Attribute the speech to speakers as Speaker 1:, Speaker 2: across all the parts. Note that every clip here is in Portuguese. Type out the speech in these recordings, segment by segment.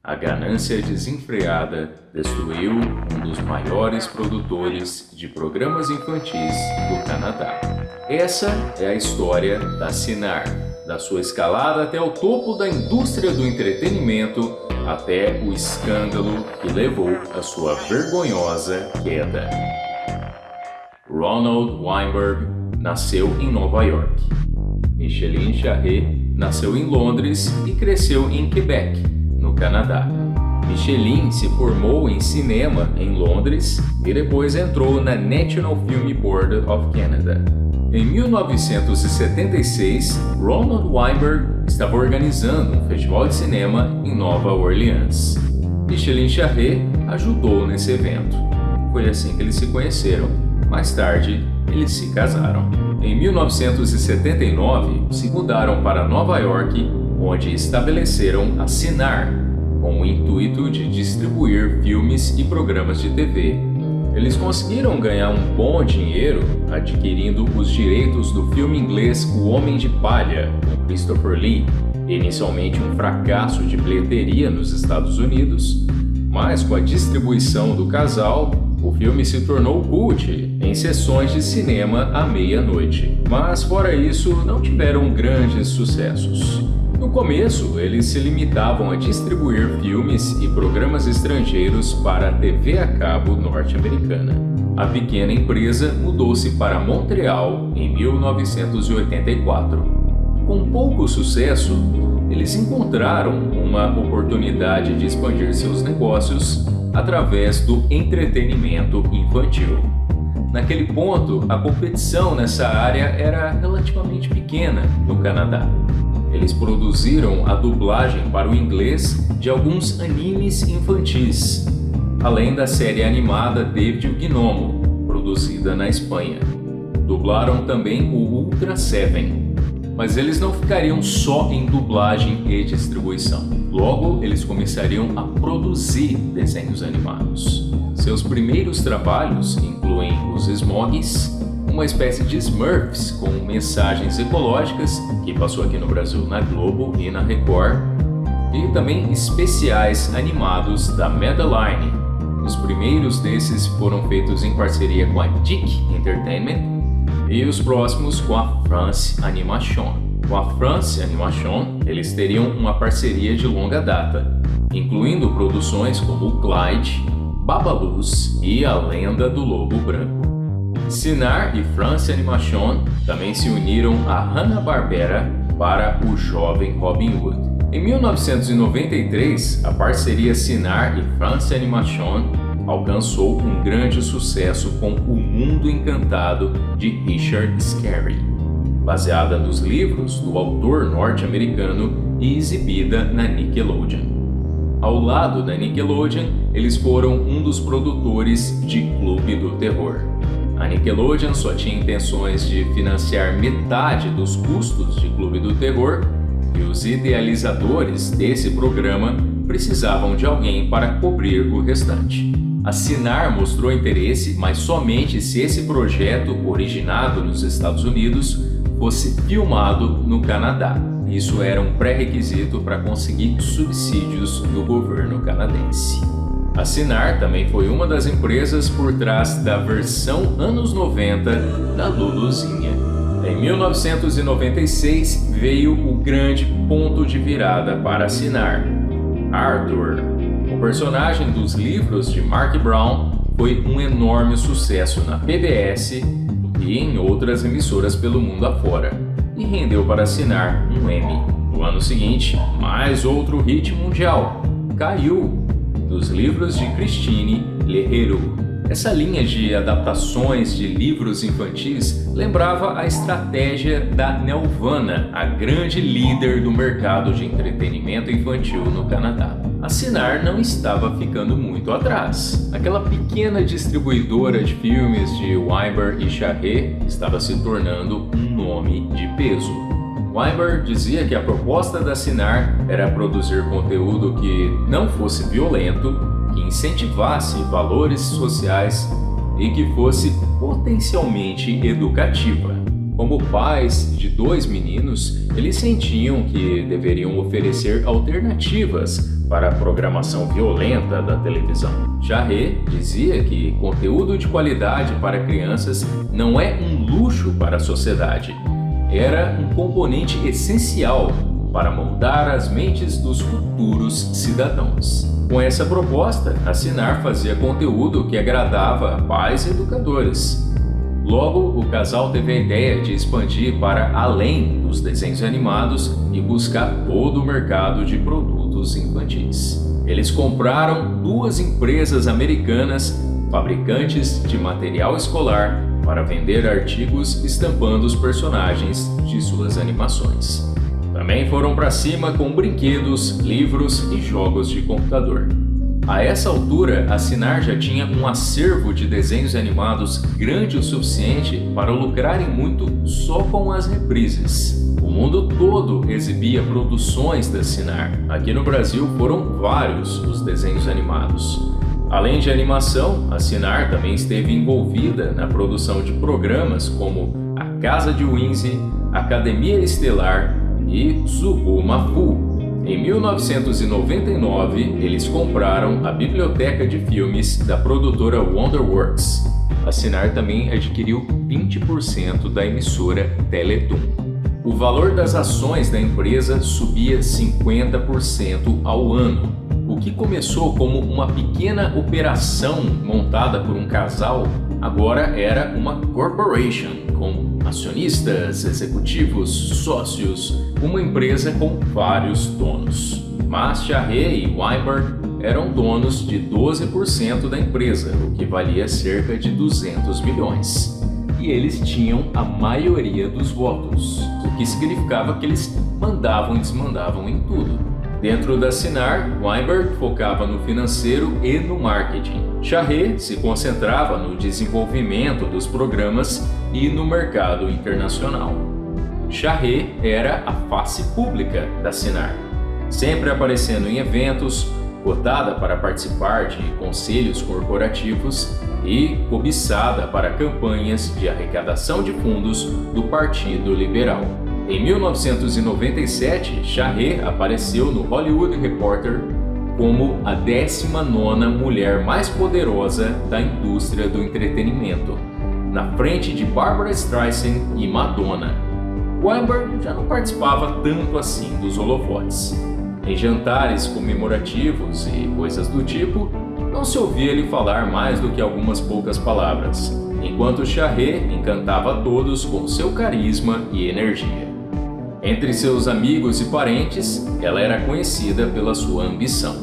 Speaker 1: A ganância desenfreada destruiu um dos maiores produtores de programas infantis do Canadá. Essa é a história da Cinar, da sua escalada até o topo da indústria do entretenimento, até o escândalo que levou à sua vergonhosa queda. Ronald Weinberg nasceu em Nova York. Micheline Charret nasceu em Londres e cresceu em Quebec, no Canadá. Micheline se formou em cinema em Londres e depois entrou na National Film Board of Canada. Em 1976, Ronald Weinberg estava organizando um festival de cinema em Nova Orleans. Micheline Charret ajudou nesse evento. Foi assim que eles se conheceram. Mais tarde, eles se casaram. Em 1979, se mudaram para Nova York, onde estabeleceram a Cinar, com o intuito de distribuir filmes e programas de TV. Eles conseguiram ganhar um bom dinheiro adquirindo os direitos do filme inglês O Homem de Palha, com Christopher Lee, inicialmente um fracasso de bilheteria nos Estados Unidos, mas com a distribuição do casal, o filme se tornou cult em sessões de cinema à meia-noite. Mas fora isso, não tiveram grandes sucessos. No começo, eles se limitavam a distribuir filmes e programas estrangeiros para a TV a cabo norte-americana. A pequena empresa mudou-se para Montreal em 1984. Com pouco sucesso, eles encontraram uma oportunidade de expandir seus negócios através do entretenimento infantil. Naquele ponto, a competição nessa área era relativamente pequena no Canadá. Eles produziram a dublagem para o inglês de alguns animes infantis, além da série animada David o Gnomo, produzida na Espanha. Dublaram também o Ultra Seven, mas eles não ficariam só em dublagem e distribuição. Logo, eles começariam a produzir desenhos animados. Seus primeiros trabalhos incluem os Smogies, uma espécie de Smurfs com mensagens ecológicas que passou aqui no Brasil na Globo e na Record, e também especiais animados da Madeline. Os primeiros desses foram feitos em parceria com a Dick Entertainment e os próximos com a France Animation. Com a France Animation, eles teriam uma parceria de longa data, incluindo produções como o Clyde, Babaluz e A Lenda do Lobo Branco. Cinar e France Animation também se uniram a Hanna-Barbera para o jovem Robin Hood. Em 1993, a parceria Cinar e France Animation alcançou um grande sucesso com O Mundo Encantado de Richard Scarry, baseada nos livros do autor norte-americano e exibida na Nickelodeon. Ao lado da Nickelodeon, eles foram um dos produtores de Clube do Terror. A Nickelodeon só tinha intenções de financiar metade dos custos de Clube do Terror e os idealizadores desse programa precisavam de alguém para cobrir o restante. A Cinar mostrou interesse, mas somente se esse projeto, originado nos Estados Unidos, fosse filmado no Canadá. Isso era um pré-requisito para conseguir subsídios do governo canadense. A Cinar também foi uma das empresas por trás da versão anos 90 da Luluzinha. Em 1996 veio o grande ponto de virada para a Cinar. Arthur, o personagem dos livros de Mark Brown, foi um enorme sucesso na PBS e em outras emissoras pelo mundo afora, e rendeu para a Cinar um Emmy. No ano seguinte, mais outro hit mundial, Caillou, dos livros de Christine Leroux. Essa linha de adaptações de livros infantis lembrava a estratégia da Nelvana, a grande líder do mercado de entretenimento infantil no Canadá. A Cinar não estava ficando muito atrás. Aquela pequena distribuidora de filmes de Weinberg e Charret estava se tornando um nome de peso. Weinberg dizia que a proposta da Cinar era produzir conteúdo que não fosse violento, que incentivasse valores sociais e que fosse potencialmente educativa. Como pais de 2 meninos, eles sentiam que deveriam oferecer alternativas para a programação violenta da televisão. Charret dizia que conteúdo de qualidade para crianças não é um luxo para a sociedade, era um componente essencial para moldar as mentes dos futuros cidadãos. Com essa proposta, a Cinar fazia conteúdo que agradava a pais e educadores. Logo, o casal teve a ideia de expandir para além dos desenhos animados e buscar todo o mercado de produtos infantis. Eles compraram 2 empresas americanas, fabricantes de material escolar, para vender artigos estampando os personagens de suas animações. Também foram para cima com brinquedos, livros e jogos de computador. A essa altura, a Cinar já tinha um acervo de desenhos animados grande o suficiente para lucrarem muito só com as reprises. O mundo todo exibia produções da Cinar. Aqui no Brasil foram vários os desenhos animados. Além de animação, a Cinar também esteve envolvida na produção de programas como A Casa de Winzy, Academia Estelar e Zubumafu. Em 1999, eles compraram a biblioteca de filmes da produtora Wonderworks. A Cinar também adquiriu 20% da emissora Teletoon. O valor das ações da empresa subia 50% ao ano, o que começou como uma pequena operação montada por um casal, agora era uma corporation, com acionistas, executivos, sócios, uma empresa com vários donos. Mas Charret e Weinberg eram donos de 12% da empresa, o que valia cerca de 200 milhões. E eles tinham a maioria dos votos, o que significava que eles mandavam e desmandavam em tudo. Dentro da Cinar, Weinberg focava no financeiro e no marketing. Charret se concentrava no desenvolvimento dos programas e no mercado internacional. Charret era a face pública da Cinar, sempre aparecendo em eventos, cotada para participar de conselhos corporativos e cobiçada para campanhas de arrecadação de fundos do Partido Liberal. Em 1997, Charret apareceu no Hollywood Reporter como a 19ª mulher mais poderosa da indústria do entretenimento, na frente de Barbra Streisand e Madonna. Weinberg já não participava tanto assim dos holofotes. Em jantares comemorativos e coisas do tipo, não se ouvia ele falar mais do que algumas poucas palavras, enquanto Charret encantava a todos com seu carisma e energia. Entre seus amigos e parentes, ela era conhecida pela sua ambição.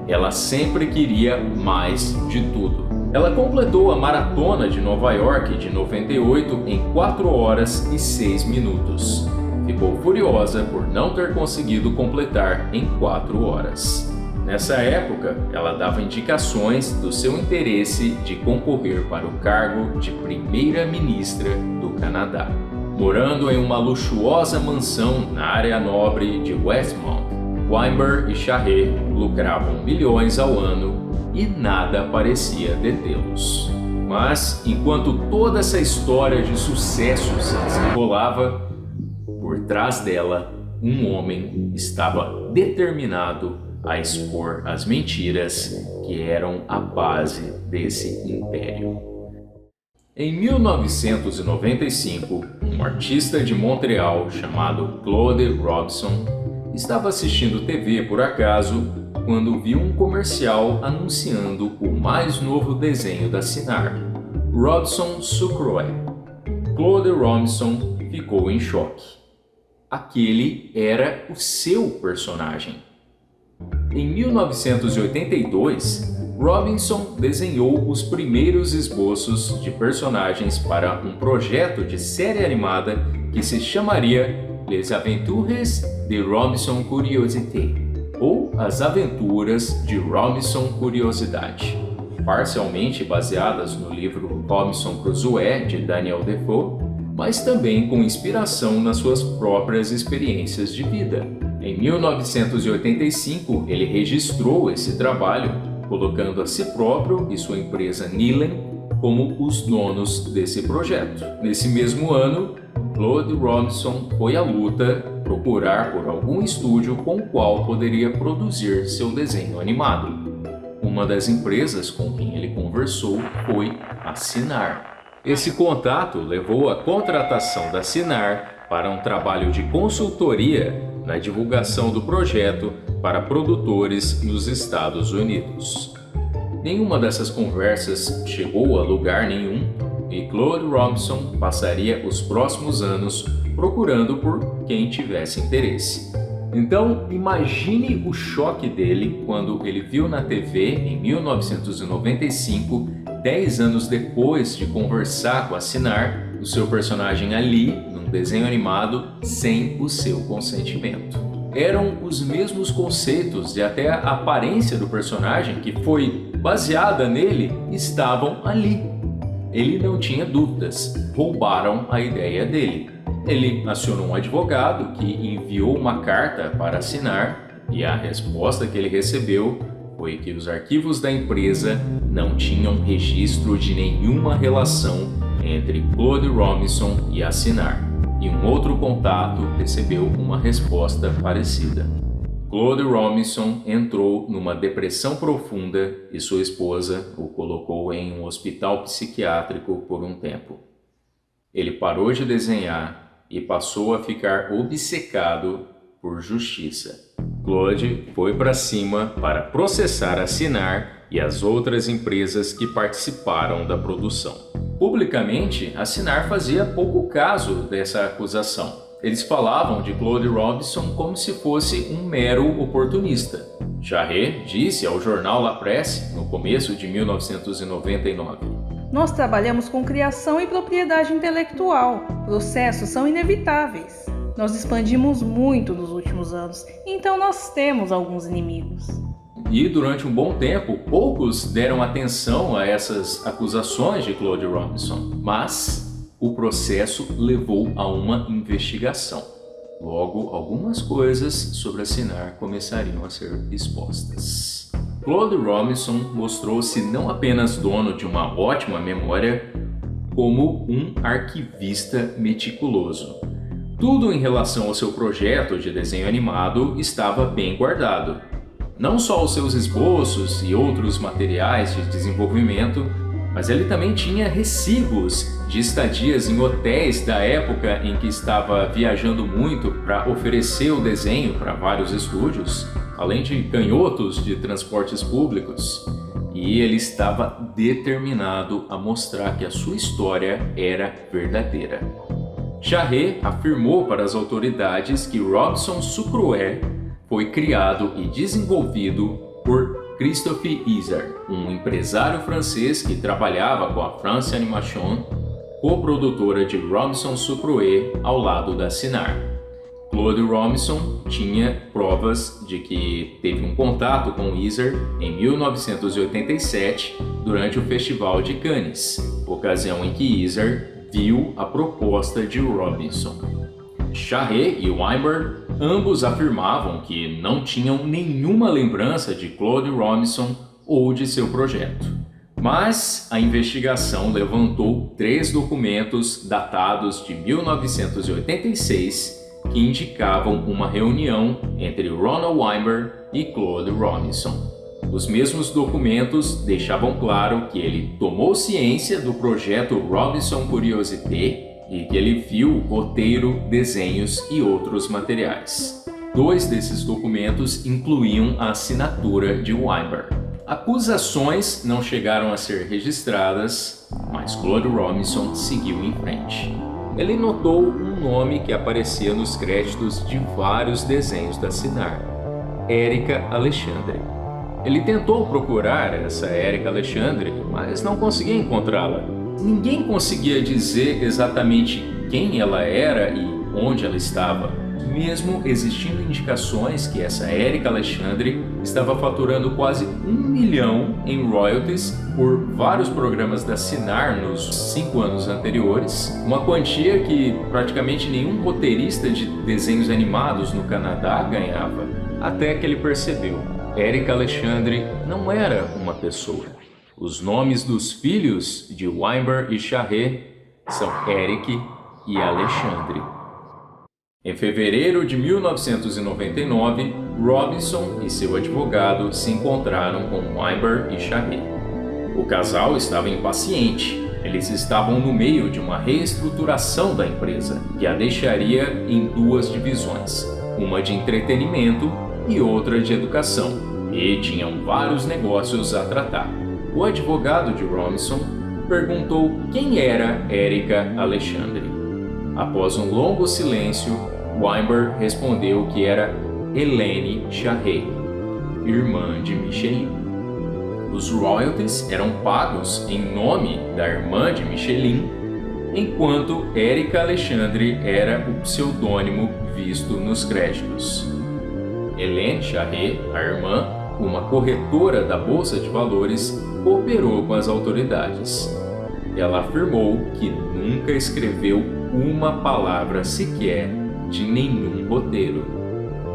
Speaker 1: Ela sempre queria mais de tudo. Ela completou a Maratona de Nova York de 98 em 4 horas e 6 minutos. Ficou furiosa por não ter conseguido completar em 4 horas. Nessa época, ela dava indicações do seu interesse de concorrer para o cargo de primeira-ministra do Canadá. Morando em uma luxuosa mansão na área nobre de Westmount, Weinberg e Charret lucravam milhões ao ano e nada parecia detê-los. Mas, enquanto toda essa história de sucesso se desenrolava, por trás dela, um homem estava determinado a expor as mentiras que eram a base desse império. Em 1995, um artista de Montreal chamado Claude Robson estava assistindo TV por acaso quando viu um comercial anunciando o mais novo desenho da Cinar, Robson Sucroé. Claude Robson ficou em choque. Aquele era o seu personagem. Em 1982, Robinson desenhou os primeiros esboços de personagens para um projeto de série animada que se chamaria Les Aventures de Robinson Curiosité, ou As Aventuras de Robinson Curiosidade, parcialmente baseadas no livro Robinson Crusoe de Daniel Defoe, mas também com inspiração nas suas próprias experiências de vida. Em 1985, ele registrou esse trabalho, colocando a si próprio e sua empresa Nilen como os donos desse projeto. Nesse mesmo ano, Claude Robinson foi à luta procurar por algum estúdio com o qual poderia produzir seu desenho animado. Uma das empresas com quem ele conversou foi a Cinar. Esse contato levou à contratação da Cinar para um trabalho de consultoria na divulgação do projeto para produtores nos Estados Unidos. Nenhuma dessas conversas chegou a lugar nenhum e Claude Robinson passaria os próximos anos procurando por quem tivesse interesse. Então, imagine o choque dele quando ele viu na TV, em 1995, 10 anos depois de conversar com a Cinar, o seu personagem ali, num desenho animado, sem o seu consentimento. Eram os mesmos conceitos e até a aparência do personagem, que foi baseada nele, estavam ali. Ele não tinha dúvidas, roubaram a ideia dele. Ele acionou um advogado que enviou uma carta para assinar e a resposta que ele recebeu foi que os arquivos da empresa não tinham registro de nenhuma relação entre Claude Robinson e a Cinar. E um outro contato recebeu uma resposta parecida. Claude Robinson entrou numa depressão profunda e sua esposa o colocou em um hospital psiquiátrico por um tempo. Ele parou de desenhar e passou a ficar obcecado por justiça. Claude foi para cima para processar a Cinar e as outras empresas que participaram da produção. Publicamente, a Cinar fazia pouco caso dessa acusação. Eles falavam de Claude Robinson como se fosse um mero oportunista. Jarret disse ao jornal La Presse, no começo de 1999.
Speaker 2: Nós trabalhamos com criação e propriedade intelectual. Processos são inevitáveis. Nós expandimos muito nos últimos anos, então nós temos alguns inimigos.
Speaker 1: E durante um bom tempo, poucos deram atenção a essas acusações de Claude Robinson. Mas o processo levou a uma investigação. Logo, algumas coisas sobre a Cinar começariam a ser expostas. Claude Robinson mostrou-se não apenas dono de uma ótima memória, como um arquivista meticuloso. Tudo em relação ao seu projeto de desenho animado estava bem guardado. Não só os seus esboços e outros materiais de desenvolvimento, mas ele também tinha recibos de estadias em hotéis da época em que estava viajando muito para oferecer o desenho para vários estúdios, além de canhotos de transportes públicos. E ele estava determinado a mostrar que a sua história era verdadeira. Jarret afirmou para as autoridades que Robinson Sucrué foi criado e desenvolvido por Christophe Isard, um empresário francês que trabalhava com a France Animation, coprodutora de Robinson Sucrué ao lado da Cinar. Claude Robinson tinha provas de que teve um contato com Isard em 1987 durante o Festival de Cannes, ocasião em que Isard viu a proposta de Robinson. Jarret e Weinberg ambos afirmavam que não tinham nenhuma lembrança de Claude Robinson ou de seu projeto. Mas a investigação levantou 3 documentos datados de 1986 que indicavam uma reunião entre Ronald Weinberg e Claude Robinson. Os mesmos documentos deixavam claro que ele tomou ciência do projeto Robinson Curiosité e que ele viu roteiro, desenhos e outros materiais. 2 desses documentos incluíam a assinatura de Weinberg. Acusações não chegaram a ser registradas, mas Claude Robinson seguiu em frente. Ele notou um nome que aparecia nos créditos de vários desenhos da Cinar: Érica Alexandre. Ele tentou procurar essa Érica Alexandre, mas não conseguia encontrá-la. Ninguém conseguia dizer exatamente quem ela era e onde ela estava, mesmo existindo indicações que essa Érica Alexandre estava faturando quase 1 milhão em royalties por vários programas da Cinar nos 5 anos anteriores, uma quantia que praticamente nenhum roteirista de desenhos animados no Canadá ganhava, até que ele percebeu: Érica Alexandre não era uma pessoa. Os nomes dos filhos de Weinberg e Jarret são Eric e Alexandre. Em fevereiro de 1999, Robinson e seu advogado se encontraram com Weinberg e Charret. O casal estava impaciente. Eles estavam no meio de uma reestruturação da empresa, que a deixaria em duas divisões, uma de entretenimento e outra de educação, e tinham vários negócios a tratar. O advogado de Robinson perguntou quem era Erika Alexandre. Após um longo silêncio, Weinberg respondeu que era Helene Charret, irmã de Michelin. Os royalties eram pagos em nome da irmã de Michelin, enquanto Erika Alexandre era o pseudônimo visto nos créditos. Helene Charret, a irmã, uma corretora da Bolsa de Valores, cooperou com as autoridades. Ela afirmou que nunca escreveu uma palavra sequer de nenhum roteiro.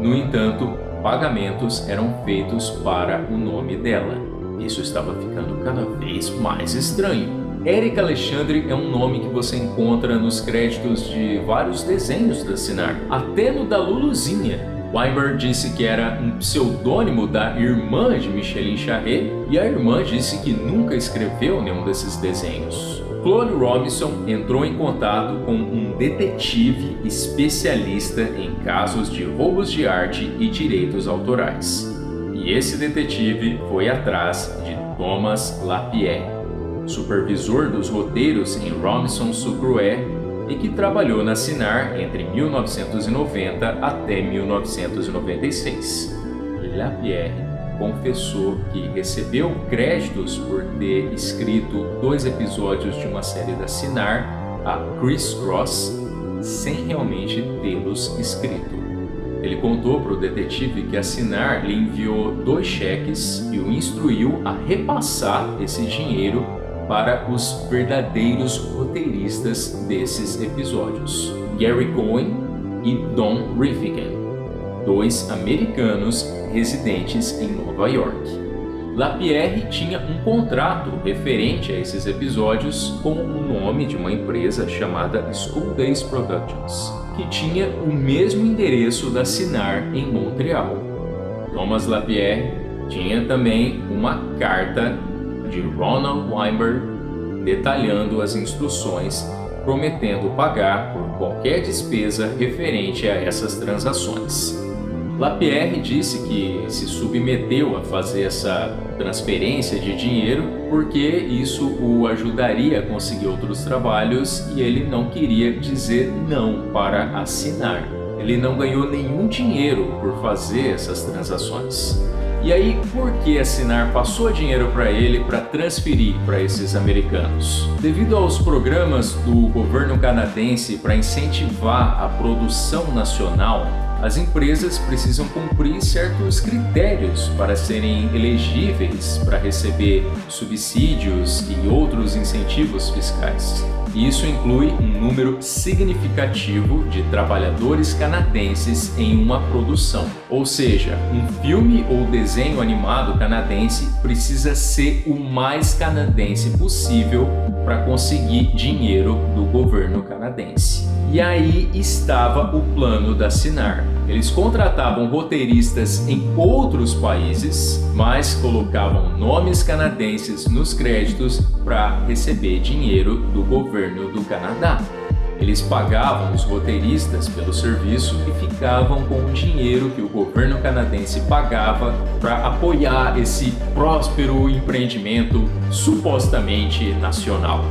Speaker 1: No entanto, pagamentos eram feitos para o nome dela. Isso estava ficando cada vez mais estranho. Erika Alexandre é um nome que você encontra nos créditos de vários desenhos da Cinar, até no da Luluzinha. Weinberg disse que era um pseudônimo da irmã de Michelin Charret e a irmã disse que nunca escreveu nenhum desses desenhos. Claude Robinson entrou em contato com um detetive especialista em casos de roubos de arte e direitos autorais. E esse detetive foi atrás de Thomas Lapierre, supervisor dos roteiros em Robinson Crusoe e que trabalhou na Cinar entre 1990 até 1996. Lapierre confessou que recebeu créditos por ter escrito 2 episódios de uma série da Cinar, a Criss Cross, sem realmente tê-los escrito. Ele contou para o detetive que a Cinar lhe enviou 2 cheques e o instruiu a repassar esse dinheiro para os verdadeiros roteiristas desses episódios, Gary Cohen e Don Riffigan, 2 americanos residentes em Nova York. Lapierre tinha um contrato referente a esses episódios com o nome de uma empresa chamada School Days Productions, que tinha o mesmo endereço da Cinar em Montreal. Thomas Lapierre tinha também uma carta de Ronald Weinberg detalhando as instruções, prometendo pagar por qualquer despesa referente a essas transações. Lapierre disse que se submeteu a fazer essa transferência de dinheiro porque isso o ajudaria a conseguir outros trabalhos e ele não queria dizer não para assinar. Ele não ganhou nenhum dinheiro por fazer essas transações. E aí, por que a Cinar passou dinheiro para ele para transferir para esses americanos? Devido aos programas do governo canadense para incentivar a produção nacional, as empresas precisam cumprir certos critérios para serem elegíveis para receber subsídios e outros incentivos fiscais. Isso inclui um número significativo de trabalhadores canadenses em uma produção. Ou seja, um filme ou desenho animado canadense precisa ser o mais canadense possível para conseguir dinheiro do governo canadense. E aí estava o plano da Cinar. Eles contratavam roteiristas em outros países, mas colocavam nomes canadenses nos créditos para receber dinheiro do governo do Canadá. Eles pagavam os roteiristas pelo serviço e ficavam com o dinheiro que o governo canadense pagava para apoiar esse próspero empreendimento supostamente nacional.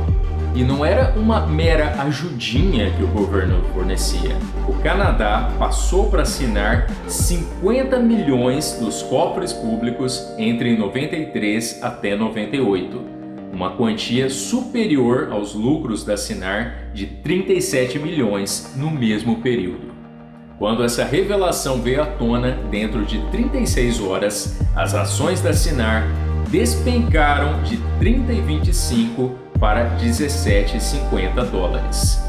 Speaker 1: E não era uma mera ajudinha que o governo fornecia. O Canadá passou para assinar 50 milhões dos cofres públicos entre 93 até 98, uma quantia superior aos lucros da Cinar de 37 milhões no mesmo período. Quando essa revelação veio à tona, dentro de 36 horas, as ações da Cinar despencaram de 30,25 para 17,50 dólares.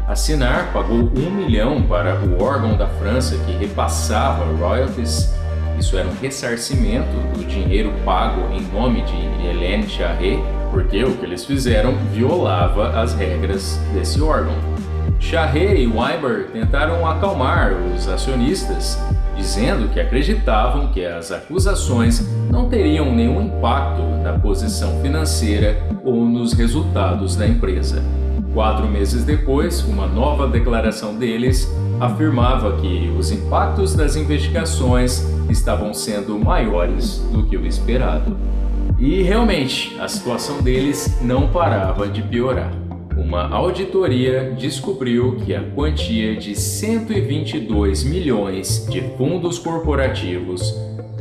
Speaker 1: A Cinar pagou 1 milhão para o órgão da França que repassava royalties. Isso era um ressarcimento do dinheiro pago em nome de Helene Charret, porque o que eles fizeram violava as regras desse órgão. Charret e Weinberg tentaram acalmar os acionistas, dizendo que acreditavam que as acusações não teriam nenhum impacto na posição financeira ou nos resultados da empresa. 4 meses depois, uma nova declaração deles afirmava que os impactos das investigações estavam sendo maiores do que o esperado. E realmente, a situação deles não parava de piorar. Uma auditoria descobriu que a quantia de 122 milhões de fundos corporativos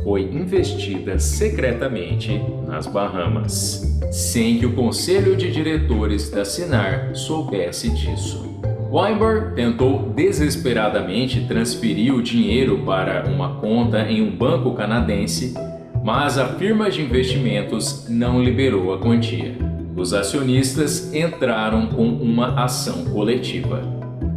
Speaker 1: foi investida secretamente nas Bahamas, sem que o conselho de diretores da Cinar soubesse disso. Weinberg tentou desesperadamente transferir o dinheiro para uma conta em um banco canadense, mas a firma de investimentos não liberou a quantia. Os acionistas entraram com uma ação coletiva.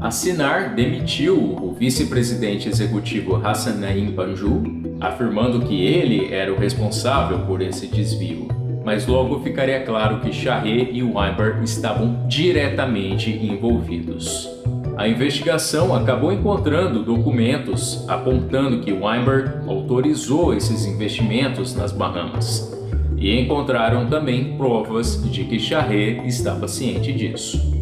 Speaker 1: A Cinar demitiu o vice-presidente executivo Hassan Naim Panju, afirmando que ele era o responsável por esse desvio. Mas logo ficaria claro que Charret e Weinberg estavam diretamente envolvidos. A investigação acabou encontrando documentos apontando que Weinberg autorizou esses investimentos nas Bahamas. E encontraram também provas de que Charret estava ciente disso.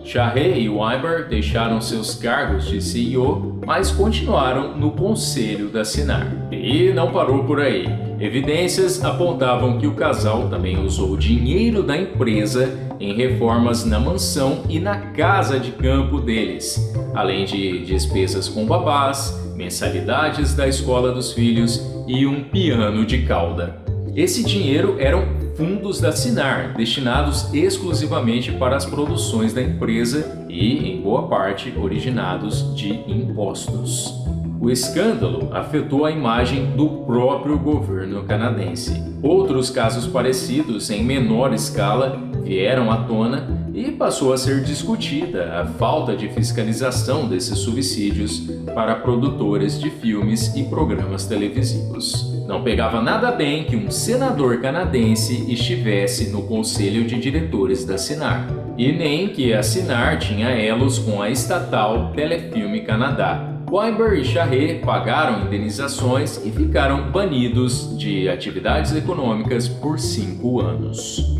Speaker 1: Charret e Weinberg deixaram seus cargos de CEO, mas continuaram no conselho da Cinar. E não parou por aí. Evidências apontavam que o casal também usou o dinheiro da empresa em reformas na mansão e na casa de campo deles, além de despesas com babás, mensalidades da escola dos filhos e um piano de cauda. Esse dinheiro eram fundos da Cinar, destinados exclusivamente para as produções da empresa e, em boa parte, originados de impostos. O escândalo afetou a imagem do próprio governo canadense. Outros casos parecidos, em menor escala, vieram à tona e passou a ser discutida a falta de fiscalização desses subsídios para produtores de filmes e programas televisivos. Não pegava nada bem que um senador canadense estivesse no conselho de diretores da Cinar, e nem que a Cinar tinha elos com a estatal Telefilme Canadá. Weinberg e Charret pagaram indenizações e ficaram banidos de atividades econômicas por 5 anos.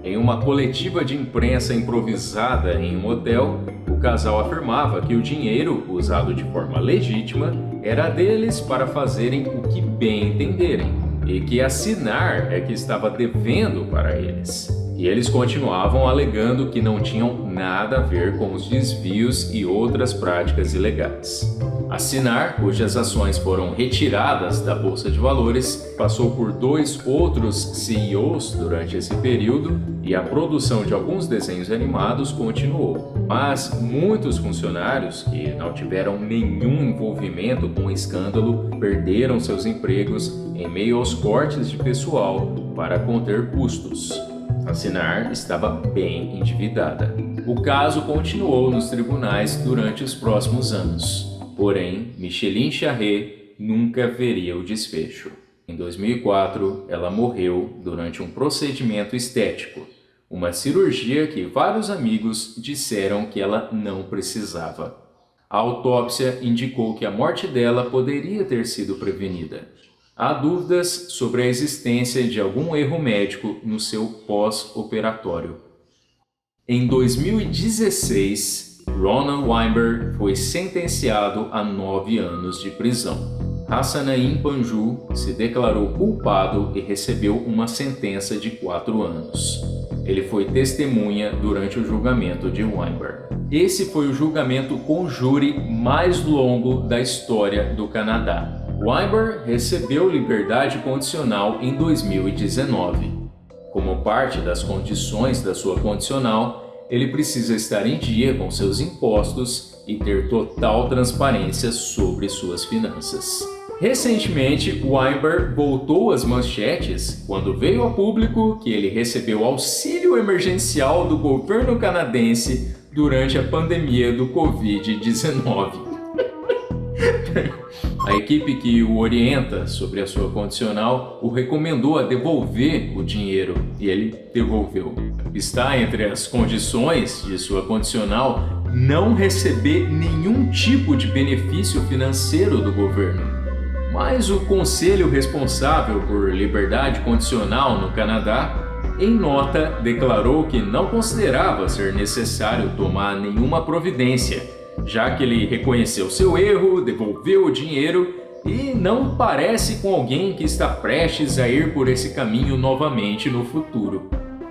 Speaker 1: Em uma coletiva de imprensa improvisada em um hotel, o casal afirmava que o dinheiro, usado de forma legítima, era deles para fazerem o que bem entenderem, e que a Cinar é que estava devendo para eles. E eles continuavam alegando que não tinham nada a ver com os desvios e outras práticas ilegais. A Cinar, cujas ações foram retiradas da Bolsa de Valores, passou por 2 outros CEOs durante esse período e a produção de alguns desenhos animados continuou. Mas muitos funcionários que não tiveram nenhum envolvimento com o escândalo perderam seus empregos em meio aos cortes de pessoal para conter custos. A Cinar estava bem endividada. O caso continuou nos tribunais durante os próximos anos. Porém, Micheline Charret nunca veria o desfecho. Em 2004, ela morreu durante um procedimento estético, uma cirurgia que vários amigos disseram que ela não precisava. A autópsia indicou que a morte dela poderia ter sido prevenida. Há dúvidas sobre a existência de algum erro médico no seu pós-operatório. Em 2016, Ronald Weinberg foi sentenciado a 9 anos de prisão. Hassan Naim Panju se declarou culpado e recebeu uma sentença de 4 anos. Ele foi testemunha durante o julgamento de Weinberg. Esse foi o julgamento com júri mais longo da história do Canadá. Weinberg recebeu liberdade condicional em 2019. Como parte das condições da sua condicional, ele precisa estar em dia com seus impostos e ter total transparência sobre suas finanças. Recentemente, Weinberg voltou às manchetes quando veio a público que ele recebeu auxílio emergencial do governo canadense durante a pandemia do Covid-19. A equipe que o orienta sobre a sua condicional o recomendou a devolver o dinheiro e ele devolveu. Está entre as condições de sua condicional não receber nenhum tipo de benefício financeiro do governo. Mas o conselho responsável por liberdade condicional no Canadá, em nota, declarou que não considerava ser necessário tomar nenhuma providência, já que ele reconheceu seu erro, devolveu o dinheiro e não parece com alguém que está prestes a ir por esse caminho novamente no futuro.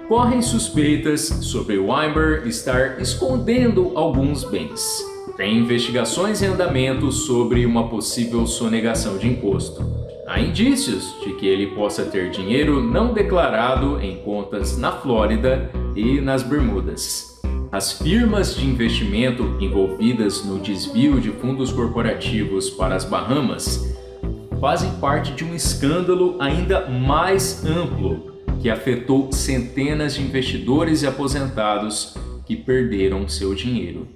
Speaker 1: Correm suspeitas sobre Weinberg estar escondendo alguns bens. Tem investigações em andamento sobre uma possível sonegação de imposto. Há indícios de que ele possa ter dinheiro não declarado em contas na Flórida e nas Bermudas. As firmas de investimento envolvidas no desvio de fundos corporativos para as Bahamas fazem parte de um escândalo ainda mais amplo que afetou centenas de investidores e aposentados que perderam seu dinheiro.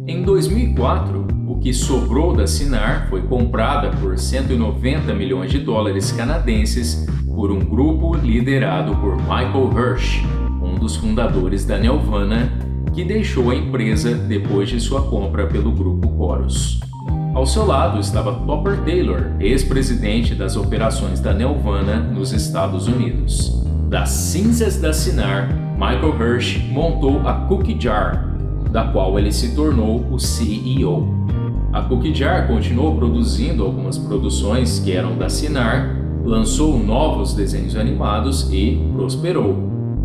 Speaker 1: Em 2004, o que sobrou da Cinar foi comprada por 190 milhões de dólares canadenses por um grupo liderado por Michael Hirsch, um dos fundadores da Nelvana, que deixou a empresa depois de sua compra pelo grupo Chorus. Ao seu lado estava Topper Taylor, ex-presidente das operações da Nelvana nos Estados Unidos. Das cinzas da Cinar, Michael Hirsch montou a Cookie Jar, da qual ele se tornou o CEO. A Cookie Jar continuou produzindo algumas produções que eram da Cinar, lançou novos desenhos animados e prosperou.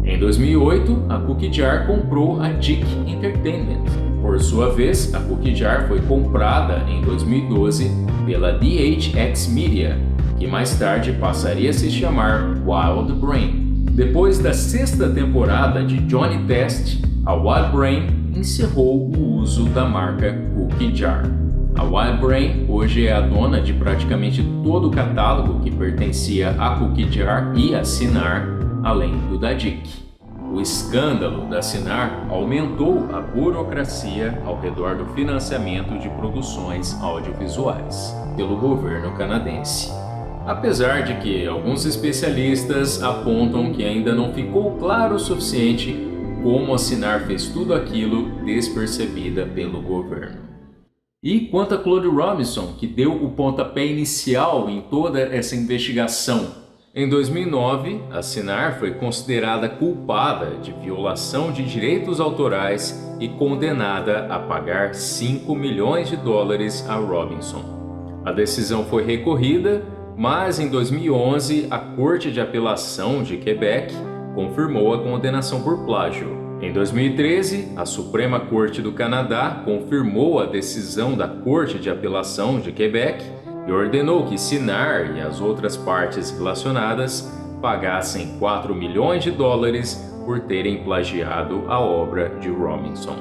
Speaker 1: Em 2008, a Cookie Jar comprou a Dick Entertainment. Por sua vez, a Cookie Jar foi comprada em 2012 pela DHX Media, que mais tarde passaria a se chamar Wild Brain. Depois da sexta temporada de Johnny Test, a Wild Brain encerrou o uso da marca Cookie Jar. A Wild Brain hoje é a dona de praticamente todo o catálogo que pertencia à Cookie Jar e à Cinar, além do da Dick. O escândalo da Cinar aumentou a burocracia ao redor do financiamento de produções audiovisuais pelo governo canadense. Apesar de que alguns especialistas apontam que ainda não ficou claro o suficiente como a Cinar fez tudo aquilo despercebida pelo governo. E quanto a Claude Robinson, que deu o pontapé inicial em toda essa investigação? Em 2009, a Cinar foi considerada culpada de violação de direitos autorais e condenada a pagar 5 milhões de dólares a Robinson. A decisão foi recorrida, mas em 2011 a Corte de Apelação de Quebec confirmou a condenação por plágio. Em 2013, a Suprema Corte do Canadá confirmou a decisão da Corte de Apelação de Quebec e ordenou que Cinar e as outras partes relacionadas pagassem 4 milhões de dólares por terem plagiado a obra de Robinson.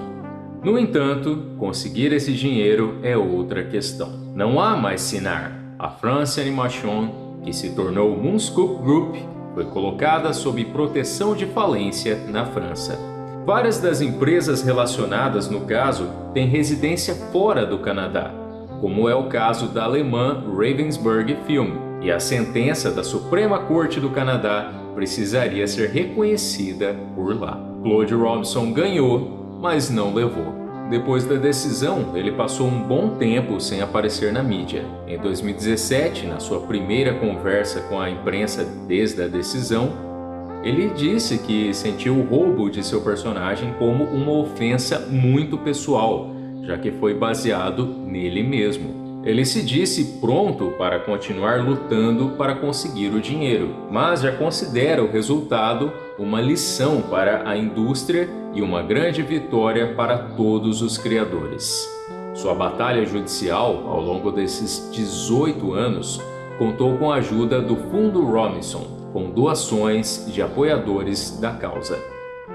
Speaker 1: No entanto, conseguir esse dinheiro é outra questão. Não há mais Cinar. A France Animation, que se tornou Moonscoop Group, foi colocada sob proteção de falência na França. Várias das empresas relacionadas no caso têm residência fora do Canadá, como é o caso da alemã Ravensburg Film, e a sentença da Suprema Corte do Canadá precisaria ser reconhecida por lá. Claude Robinson ganhou, mas não levou. Depois da decisão, ele passou um bom tempo sem aparecer na mídia. Em 2017, na sua primeira conversa com a imprensa desde a decisão, ele disse que sentiu o roubo de seu personagem como uma ofensa muito pessoal, já que foi baseado nele mesmo. Ele se disse pronto para continuar lutando para conseguir o dinheiro, mas já considera o resultado uma lição para a indústria e uma grande vitória para todos os criadores. Sua batalha judicial, ao longo desses 18 anos, contou com a ajuda do Fundo Robinson, com doações de apoiadores da causa.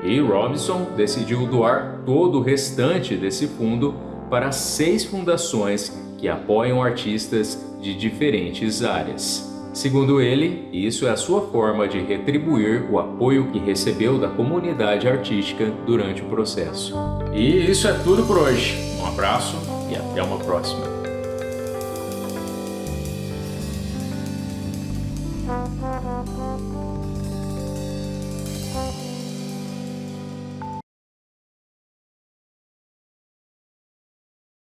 Speaker 1: E Robinson decidiu doar todo o restante desse fundo para 6 fundações que apoiam artistas de diferentes áreas. Segundo ele, isso é a sua forma de retribuir o apoio que recebeu da comunidade artística durante o processo. E isso é tudo por hoje. Um abraço e até uma próxima.
Speaker 3: Thank you.